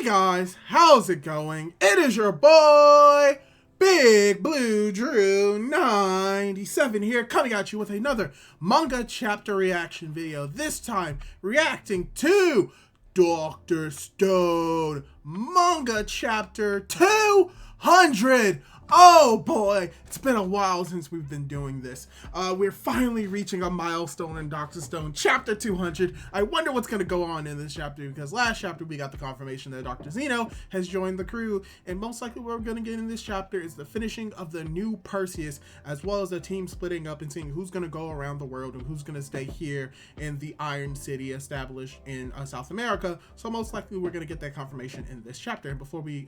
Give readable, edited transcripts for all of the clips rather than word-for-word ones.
Hey guys, how's it going? It is your boy, Big Blue Drew 97 here, coming at you with another manga chapter reaction video. This time, reacting to Dr. Stone manga chapter 200. Oh boy, it's been a while since we've been doing this. We're finally reaching a milestone in Dr. Stone chapter 200. I wonder what's going to go on in this chapter, because last chapter we got the confirmation that Dr. Zeno has joined the crew, and most likely what we're going to get in this chapter is the finishing of the new Perseus, as well as the team splitting up and seeing who's going to go around the world and who's going to stay here in the Iron City established in South America. So most likely we're going to get that confirmation in this chapter. And before we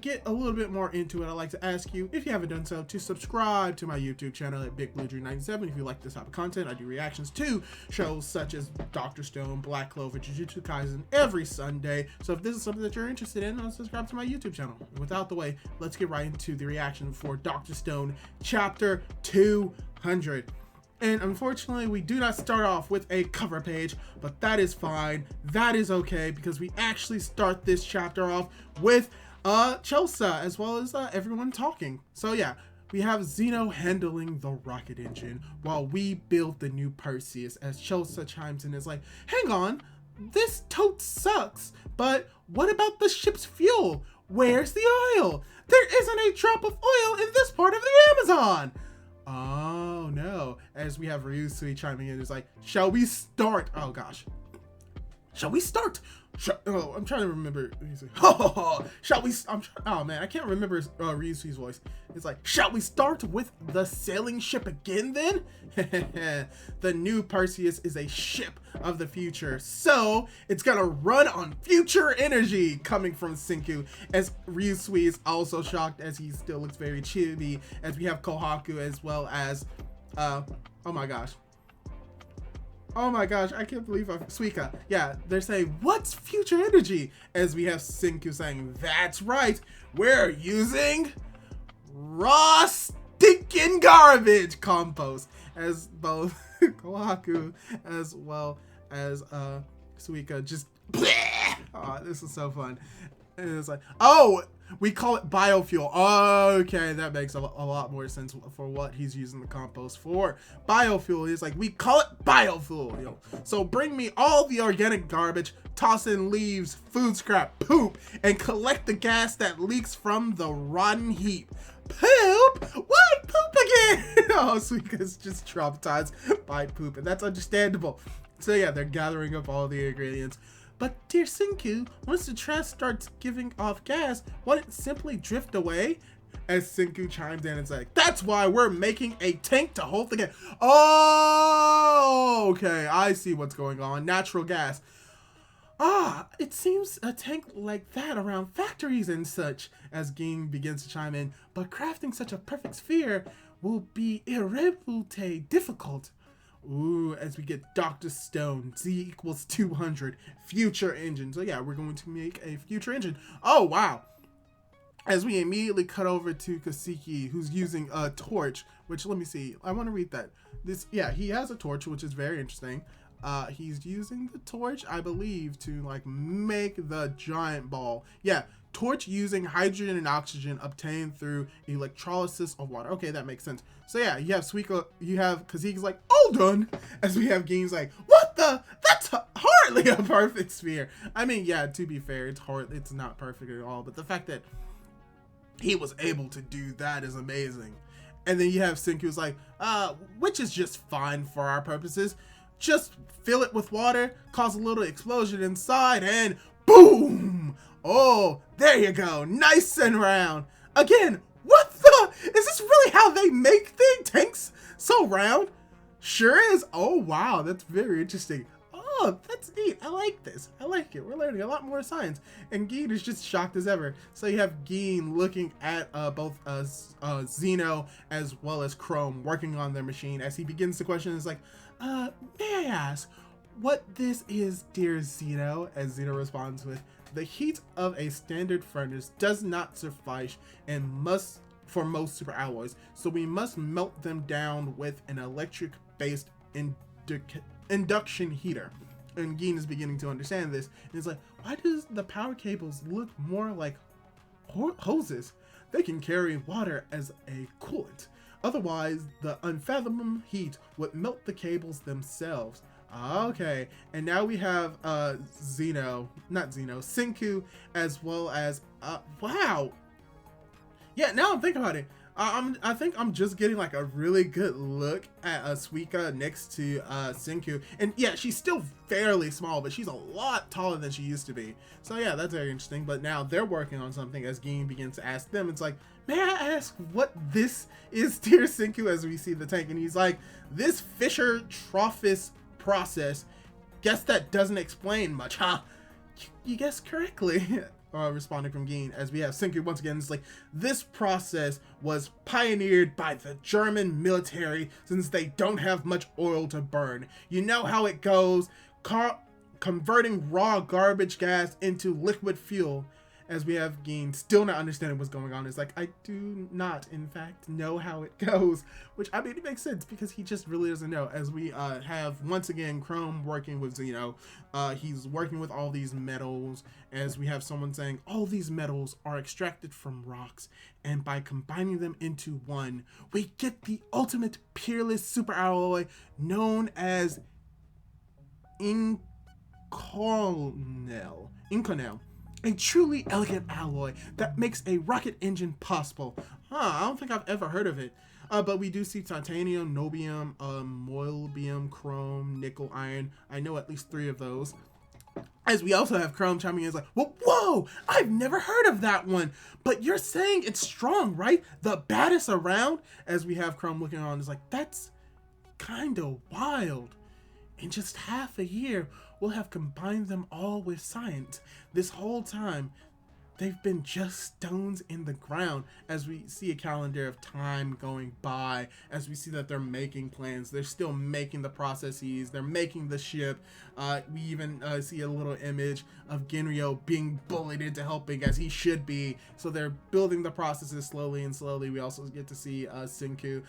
get a little bit more into it, I'd like to ask you, if you haven't done so, to subscribe to my YouTube channel at Big Blue Drew 97 if you like this type of content. I do reactions to shows such as Dr. Stone, Black Clover, Jujutsu Kaisen every Sunday. So if this is something that you're interested in, subscribe to my YouTube channel. Without the way, let's get right into the reaction for Dr. Stone chapter 200. And unfortunately, we do not start off with a cover page, but that is fine. That is okay, because we actually start this chapter off with Chelsea, as well as everyone talking. So yeah, we have Zeno handling the rocket engine while we build the new Perseus, as Chelsea chimes in and is like, hang on, this tote sucks, but what about the ship's fuel? Where's the oil? There isn't a drop of oil in this part of the Amazon. Oh no, as we have Ryusui chiming in, is like, shall we start? Oh gosh. Shall we start? Oh, I'm trying to remember. Shall we? Oh man, I can't remember Ryusui's voice. It's like, shall we start with the sailing ship again then? The new Perseus is a ship of the future, so it's gonna run on future energy, coming from Senku, as Ryusui is also shocked, as he still looks very chibi, as we have Kohaku, as well as oh my gosh, I can't believe Suika. Yeah, they're saying, what's future energy? As we have Senku saying, that's right, we're using raw stinking garbage compost. As both Kohaku as well as Suika just bleh! Oh, this is so fun. And it's like, oh, we call it biofuel. Okay, that makes a lot more sense for what he's using the compost for. Biofuel is like, we call it biofuel. You know? So bring me all the organic garbage, toss in leaves, food scrap, poop, and collect the gas that leaks from the rotten heap. Poop? What? Poop again? Oh, Suika's just traumatized by poop, and that's understandable. So yeah, they're gathering up all the ingredients. But dear Senku, once the trash starts giving off gas, won't it simply drift away? As Senku chimes in and says, that's why we're making a tank to hold the gas. Oh, okay, I see what's going on. Natural gas. Ah, it seems a tank like that around factories and such, as Ging begins to chime in. But crafting such a perfect sphere will be irreparably difficult. Ooh, as we get Dr. Stone, Z equals 200, future engine. So yeah, we're going to make a future engine. Oh, wow. As we immediately cut over to Kaseki, who's using a torch, which, let me see, I want to read that. Yeah, he has a torch, which is very interesting. He's using the torch, I believe, to like make the giant ball. Yeah, torch using hydrogen and oxygen obtained through electrolysis of water. Okay, that makes sense. So yeah, you have Suika, you have Kazeki's like, all done. As we have Ging's like, what the? That's hardly a perfect sphere. I mean, yeah, to be fair, it's not perfect at all. But the fact that he was able to do that is amazing. And then you have Senku's like, which is just fine for our purposes. Just fill it with water, cause a little explosion inside, and boom! Oh, there you go, nice and round. Again, what the? Is this really how they make tanks so round? Sure is. Oh wow, that's very interesting. Oh, that's neat. I like this. I like it. We're learning a lot more science. And Geen is just shocked as ever. So you have Geen looking at both Zeno as well as Chrome working on their machine, as he begins to question. Is like, may I ask what this is, dear Zeno? As Zeno responds with, the heat of a standard furnace does not suffice and for most super alloys, so we must melt them down with an electric-based induction heater. And Gin is beginning to understand this. And it's like, why does the power cables look more like hoses? They can carry water as a coolant. Otherwise, the unfathomable heat would melt the cables themselves. Okay, and now we have Senku, as well as wow. Yeah, now I'm thinking about it. I think I'm just getting like a really good look at Suika next to Senku. And yeah, she's still fairly small, but she's a lot taller than she used to be. So yeah, that's very interesting. But now they're working on something as Gin begins to ask them. It's like, may I ask what this is, dear Senku, as we see the tank? And he's like, this Fischer-Tropsch process. Guess that doesn't explain much, huh? You guessed correctly. Responding from Gin, as we have Senku once again. It's like, this process was pioneered by the German military since they don't have much oil to burn. You know how it goes, converting raw garbage gas into liquid fuel. As we have Gin still not understanding what's going on. It's like, I do not, in fact, know how it goes. Which, I mean, it makes sense because he just really doesn't know. As we have, once again, Chrome working with Zeno. He's working with all these metals. As we have someone saying, all these metals are extracted from rocks. And by combining them into one, we get the ultimate peerless super alloy known as Inconel. A truly elegant alloy that makes a rocket engine possible. I don't think I've ever heard of it. But we do see titanium, niobium, molybdenum, chrome, nickel, iron. I know at least 3 of those. As we also have Chrome chiming in, is like, well, whoa, I've never heard of that one. But you're saying it's strong, right? The baddest around? As we have Chrome looking on, is like, that's kind of wild. In just half a year, we'll have combined them all with science. This whole time, they've been just stones in the ground. As we see a calendar of time going by, as we see that they're making plans, they're still making the processes, they're making the ship. We even see a little image of Genryo being bullied into helping, as he should be. So they're building the processes slowly and slowly. We also get to see Senku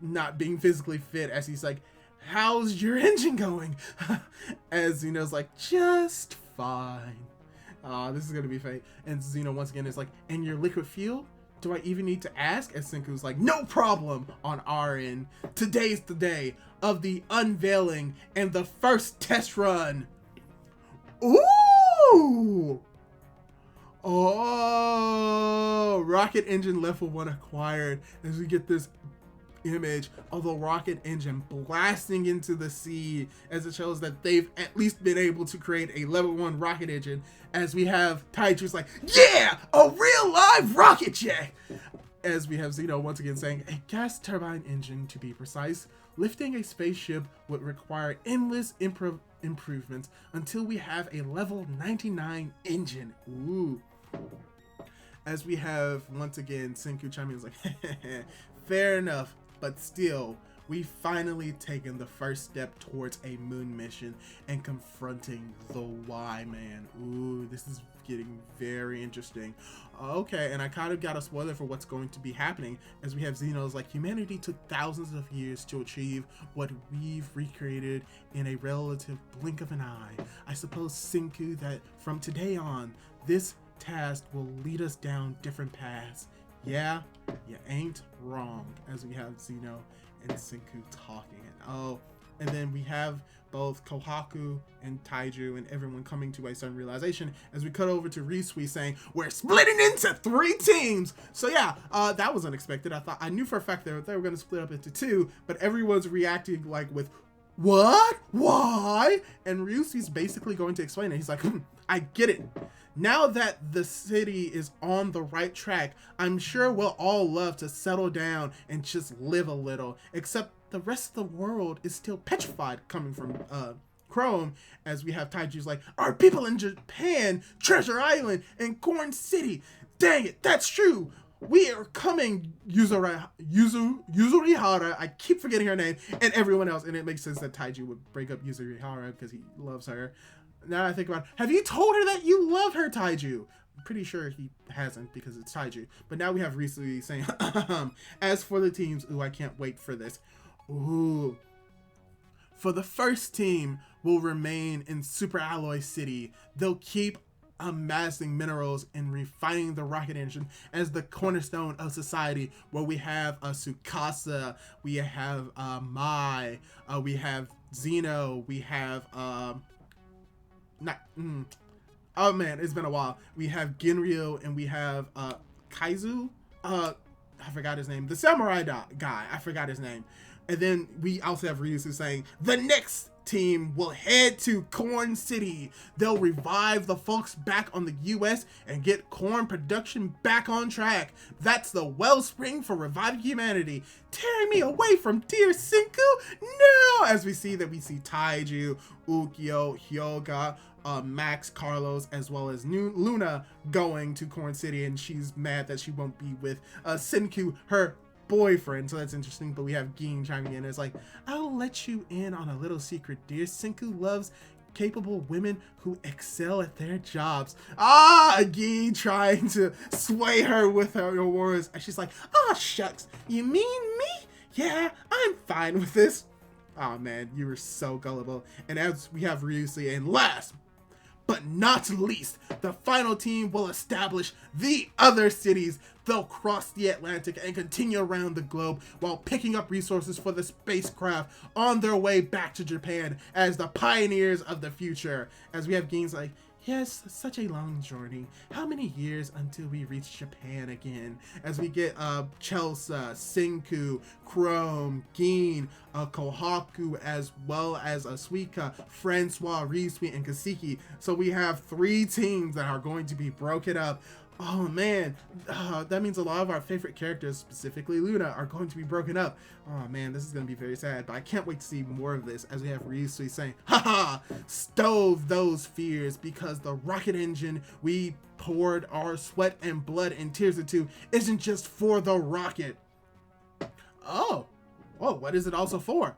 not being physically fit, as he's like, how's your engine going? As Zeno's like, just fine. This is gonna be fate. And Zeno once again is like, and your liquid fuel? Do I even need to ask? As Senku's like, no problem on our end. Today's the day of the unveiling and the first test run. Ooh! Oh, rocket engine level 1 acquired. As we get this image of the rocket engine blasting into the sea, as it shows that they've at least been able to create a level 1 rocket engine. As we have Taiju's like, yeah, a real live rocket jet. As we have Zeno once again saying, a gas turbine engine to be precise. Lifting a spaceship would require endless improvements until we have a level 99 engine. Ooh. As we have once again Senku chiming is like, fair enough. But still, we've finally taken the first step towards a moon mission and confronting the Y-Man. Ooh, this is getting very interesting. Okay, and I kind of got a spoiler for what's going to be happening, as we have Zeno's like, humanity took thousands of years to achieve what we've recreated in a relative blink of an eye. I suppose, Senku, that from today on, this task will lead us down different paths. Yeah, you ain't wrong. As we have Zeno and Senku talking. And then we have both Kohaku and Taiju and everyone coming to a certain realization, as we cut over to Risui saying, we're splitting into 3 teams. So yeah, that was unexpected. I knew for a fact that they were going to split up into 2, but everyone's reacting like with, what? Why? And Ryusui's basically going to explain it. He's like, I get it. Now that the city is on the right track, I'm sure we'll all love to settle down and just live a little, except the rest of the world is still petrified, coming from Chrome, as we have Taiju's like, our people in Japan, Treasure Island, and Corn City. Dang it, that's true. We are coming, Yuzurihara, I keep forgetting her name, and everyone else. And it makes sense that Taiju would break up Yuzurihara because he loves her. Now I think about it, have you told her that you love her, Taiju? I'm pretty sure he hasn't, because it's Taiju. But now we have Risui saying, as for the teams, ooh, I can't wait for this. Ooh. For the first team will remain in Super Alloy City. They'll keep amassing minerals and refining the rocket engine as the cornerstone of society, where we have Tsukasa, we have Mai, we have Zeno, we have oh man, it's been a while. We have Ginryo and we have Kaizu. I forgot his name. The samurai guy. I forgot his name. And then we also have Ryusu saying the next team will head to Corn City. They'll revive the folks back on the US and get corn production back on track. That's the wellspring for reviving humanity. Tearing me away from dear Senku? No! As we see Taiju, Ukyo, Hyoga, Max, Carlos, as well as Luna going to Corn City, and she's mad that she won't be with Senku, her boyfriend. So that's interesting. But we have Gin chiming in. It's like, I'll let you in on a little secret, dear. Senku loves capable women who excel at their jobs. Gin trying to sway her with her words. And she's like, shucks, you mean me? Yeah, I'm fine with this. Oh man, you were so gullible. And as we have Ryusui, and last but not least, the final team will establish the other cities. They'll cross the Atlantic and continue around the globe while picking up resources for the spacecraft on their way back to Japan as the pioneers of the future. As we have Gin's like, yes, such a long journey. How many years until we reach Japan again? As we get Chelsea, Senku, Chrome, Gin, Kohaku, as well as Suika, Francois, Ryusui, and Kaseki. So we have 3 teams that are going to be broken up. Oh man, that means a lot of our favorite characters, specifically Luna, are going to be broken up. Oh man, this is going to be very sad, but I can't wait to see more of this as we have Ryusui saying, haha, stove those fears, because the rocket engine we poured our sweat and blood and tears into isn't just for the rocket. Oh, what is it also for?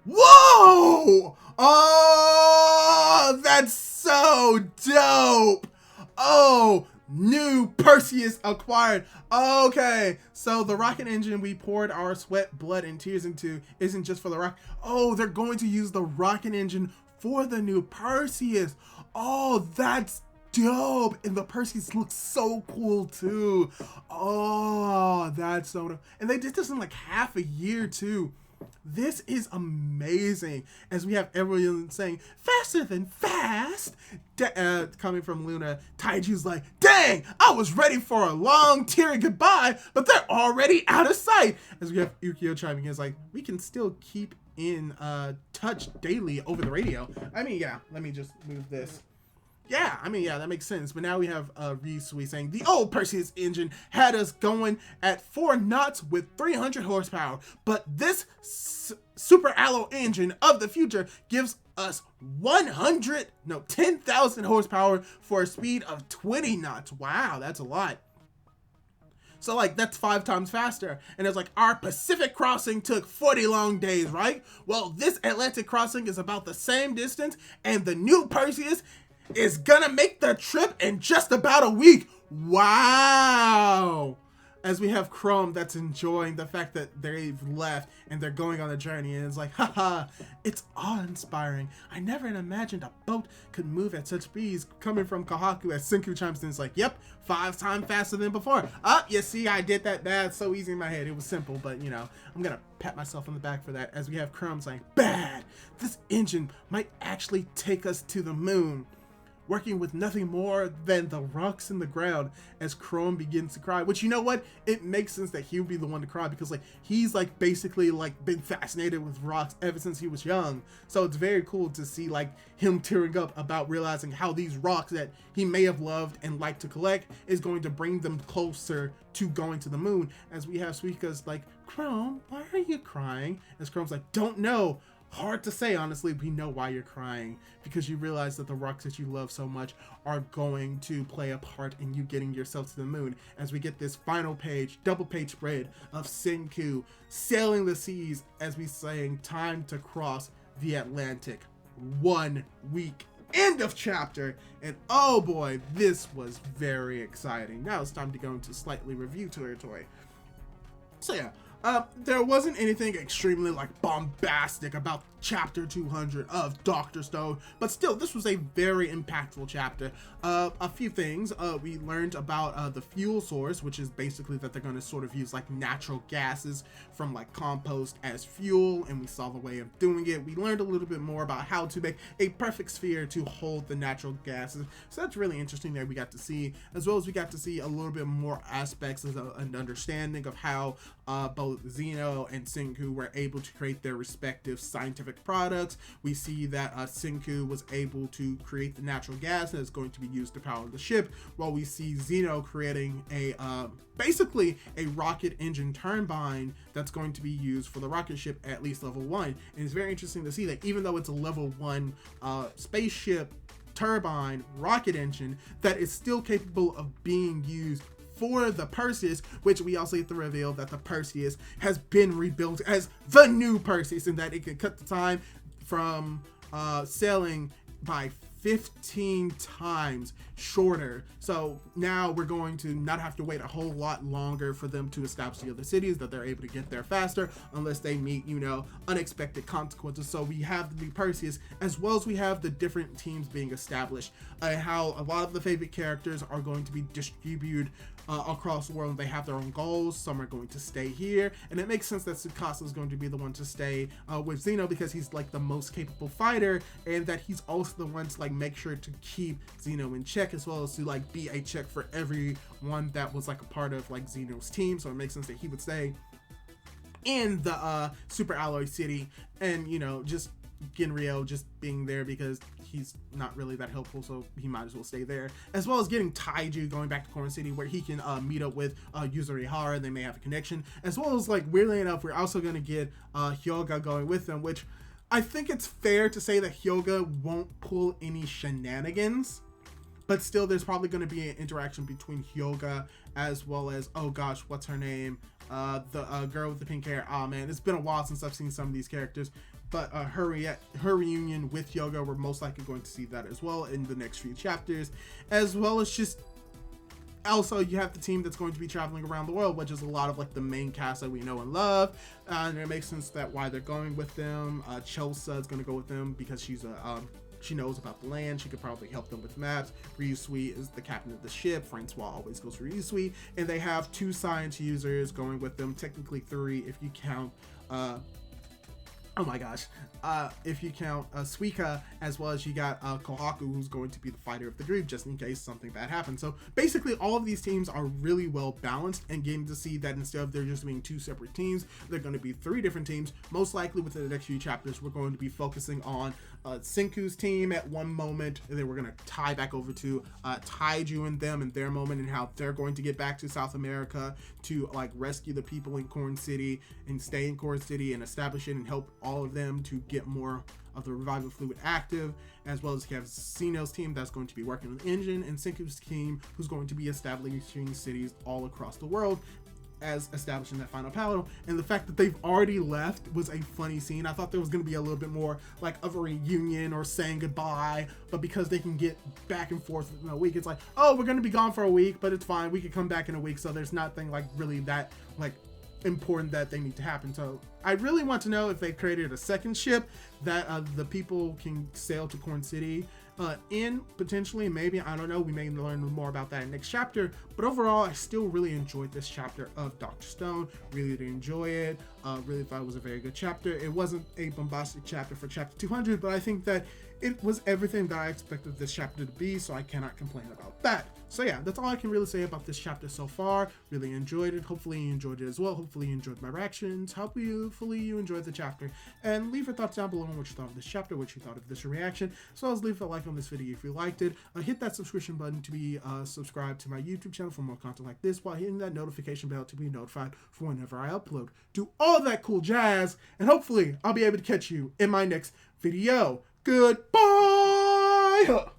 Whoa! Oh, that's so dope! Oh, new Perseus acquired. Okay, so the rocket engine we poured our sweat, blood, and tears into isn't just for the rocket. Oh, they're going to use the rocket engine for the new Perseus. Oh, that's dope. And the Perseus looks so cool too. Oh, that's so dope. And they did this in like half a year too. This is amazing. As we have everyone saying, faster than fast, coming from Luna. Taiju's like, dang, I was ready for a long teary goodbye, but they're already out of sight. As we have Ukyo chiming in, is like, we can still keep in touch daily over the radio. I mean, yeah, let me just move this. Yeah, I mean, yeah, that makes sense. But now we have Ryusui saying, the old Perseus engine had us going at 4 knots with 300 horsepower. But this super alloy engine of the future gives us 10,000 horsepower for a speed of 20 knots. Wow, that's a lot. So like, that's 5 times faster. And it's like, our Pacific crossing took 40 long days, right? Well, this Atlantic crossing is about the same distance, and the new Perseus is gonna make the trip in just about a week. Wow. As we have Chrome that's enjoying the fact that they've left and they're going on a journey, and it's like, haha, it's awe-inspiring. I never imagined a boat could move at such speeds. Coming from Kohaku, as Senku chimes in, it's like, yep, 5 times faster than before. You see, I did that bad so easy in my head. It was simple, but you know, I'm gonna pat myself on the back for that. As we have Chrome saying, bad, this engine might actually take us to the moon. Working with nothing more than the rocks in the ground, as Chrome begins to cry. Which, you know what? It makes sense that he would be the one to cry, because like, he's like basically like been fascinated with rocks ever since he was young. So it's very cool to see like him tearing up about realizing how these rocks that he may have loved and liked to collect is going to bring them closer to going to the moon. As we have Suika's like, Chrome, why are you crying? As Chrome's like, don't know. Hard to say, honestly. We know why you're crying, because you realize that the rocks that you love so much are going to play a part in you getting yourself to the moon. As we get this final page, double page spread of Senku sailing the seas, as we saying, time to cross the Atlantic. 1 week. End of chapter. And oh boy, this was very exciting. Now it's time to go into slightly review territory. So yeah, There wasn't anything extremely like bombastic about chapter 200 of Dr. Stone, but still, this was a very impactful chapter. A few things. We learned about the fuel source, which is basically that they're going to sort of use like natural gases from like compost as fuel, and we saw the way of doing it. We learned a little bit more about how to make a perfect sphere to hold the natural gases. So that's really interesting that we got to see, as well as we got to see a little bit more aspects of an understanding of how both Zeno and Senku were able to create their respective scientific products. We see that Senku was able to create the natural gas that is going to be used to power the ship, while we see Zeno creating a basically a rocket engine turbine that's going to be used for the rocket ship at least level 1. And it's very interesting to see that even though it's a level 1 spaceship turbine rocket engine, that is still capable of being used for the Perseus, which we also get to reveal that the Perseus has been rebuilt as the new Perseus, and that it can cut the time from sailing by 15 times shorter. So now we're going to not have to wait a whole lot longer for them to establish the other cities, that they're able to get there faster unless they meet, you know, unexpected consequences. So we have the new Perseus, as well as we have the different teams being established, how a lot of the favorite characters are going to be distributed across the world. They have their own goals. Some are going to stay here, and it makes sense that Tsukasa is going to be the one to stay with Zeno, because he's like the most capable fighter, and that he's also the one to like make sure to keep Zeno in check, as well as to like be a check for everyone that was like a part of like Zeno's team. So it makes sense that he would stay in the Super Alloy City, and you know, just Genryo just being there because he's not really that helpful, so he might as well stay there, as well as getting Taiju going back to Corn City, where he can meet up with Yuzurihara. They may have a connection, as well as, like, weirdly enough, we're also going to get Hyoga going with them, which I think it's fair to say that Hyoga won't pull any shenanigans, but still there's probably going to be an interaction between Hyoga as well as, oh gosh, what's her name, the girl with the pink hair. Oh man, it's been a while since I've seen some of these characters, but her reunion with Hyoga, we're most likely going to see that as well in the next few chapters, as well as just also you have the team that's going to be traveling around the world, which is a lot of like the main cast that we know and love, and it makes sense that why they're going with them. Chosa is going to go with them because she's a she knows about the land. She could probably help them with maps. Ryusui is the captain of the ship. Francois always goes for Ryusui, and they have 2 science users going with them, technically 3 if you count oh my gosh, if you count Suika, as well as you got Kohaku, who's going to be the fighter of the group, just in case something bad happens. So basically all of these teams are really well balanced, and getting to see that instead of there just being 2 separate teams, they're going to be 3 different teams. Most likely within the next few chapters, we're going to be focusing on Senku's team at one moment, and then we're going to tie back over to Taiju and them and their moment, and how they're going to get back to South America to like rescue the people in Corn City and stay in Corn City and establish it and help all of them to get more of the revival fluid active, as well as you have Zeno's team that's going to be working on the engine, and Senku's team who's going to be establishing cities all across the world as establishing that final panel. And the fact that they've already left was a funny scene. I thought there was going to be a little bit more like of a reunion or saying goodbye, but because they can get back and forth in a week, it's like, oh, we're going to be gone for a week, but it's fine, we could come back in a week. So there's nothing like really that like important that they need to happen. So I really want to know if they created a second ship that the people can sail to Corn City in, potentially, maybe, I don't know, we may learn more about that in next chapter. But overall, I still really enjoyed this chapter of Dr. Stone. Really did enjoy it. Really thought it was a very good chapter. It wasn't a bombastic chapter for chapter 200, but I think that it was everything that I expected this chapter to be, so I cannot complain about that. So yeah, that's all I can really say about this chapter so far. Really enjoyed it. Hopefully you enjoyed it as well. Hopefully you enjoyed my reactions. Hopefully you enjoyed the chapter. And leave your thoughts down below on what you thought of this chapter, what you thought of this reaction, as well as leave a like on this video if you liked it. Hit that subscription button to be subscribed to my YouTube channel for more content like this, while hitting that notification bell to be notified for whenever I upload. Do all that cool jazz, and hopefully I'll be able to catch you in my next video. Goodbye!